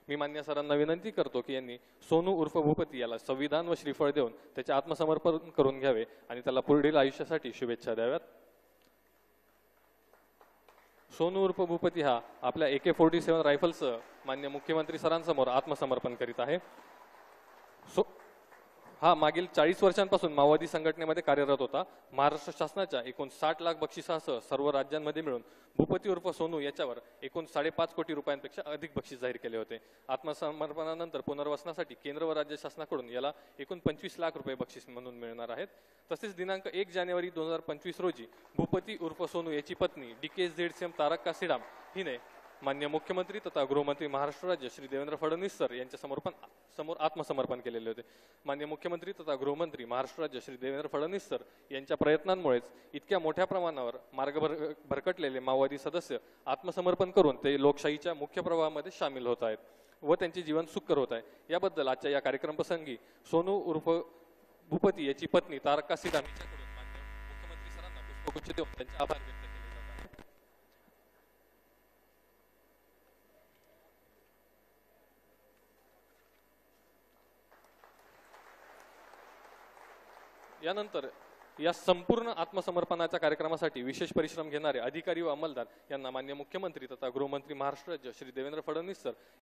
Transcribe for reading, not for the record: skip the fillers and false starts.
मी मान्य सरांना विनंती करतो की यांनी सोनू उर्फ भूपती याला संविधान व श्रीफळ देऊन त्याचे आत्मसमर्पण करून घ्यावे आणि त्याला पुढील आयुष्यासाठी शुभेच्छा द्याव्यात। सोनू उर्फ भूपती हा आपल्या AK-47 रायफलसह मान्य मुख्यमंत्री सरांसमोर आत्मसमर्पण करीत आहे। हा मागील 40 वर्षांपासून माओवादी संघटनेमध्ये कार्यरत होता। महाराष्ट्र शासनाच्या एकूण 60 लाख बक्षिसासह सर्व राज्यांमध्ये मिळून भूपती उर्फ सोनू याच्यावर एकूण 5.5 कोटी रुपयांपेक्षा अधिक बक्षीस जाहीर केले होते। आत्मसमर्पणानंतर पुनर्वसनासाठी केंद्र व राज्य शासनाकडून याला एकूण 25 लाख रुपये बक्षीस म्हणून मिळणार आहेत। तसेच दिनांक 1 जानेवारी 2025 रोजी भूपती उर्फ सोनू याची पत्नी DKZCM तारक काशीराम हिने मान्य मुख्यमंत्री तथा गृहमंत्री महाराष्ट्र राज्य श्री देवेंद्र फडणवीस सर यांच्या समोर आत्मसमर्पण केलेले होते। मान्य मुख्यमंत्री तथा गृहमंत्री महाराष्ट्र राज्य श्री देवेंद्र फडणवीस सर यांच्या प्रयत्नांमुळेच इतक्या मोठ्या प्रमाणावर मार्ग भरकटलेले माओवादी सदस्य आत्मसमर्पण करून ते लोकशाहीच्या मुख्य प्रवाहामध्ये सामील होत आहेत व त्यांचे जीवन सुखकर होत आहे। याबद्दल आजच्या या कार्यक्रम प्रसंगी सोनू उर्फ भूपती याची पत्नी तारक काशीराम यांच्याकडून मान्य मुख्यमंत्री सरांना पुष्पगुच्छ देऊन त्यांचे आभार व्यक्त केले जात आहेत। यानंतर या संपूर्ण आत्मसमर्पणाच्या कार्यक्रमासाठी विशेष परिश्रम घेणारे अधिकारी व अंमलदार यांना मान्य मुख्यमंत्री तथा गृहमंत्री महाराष्ट्र राज्य श्री देवेंद्र फडणवीस सर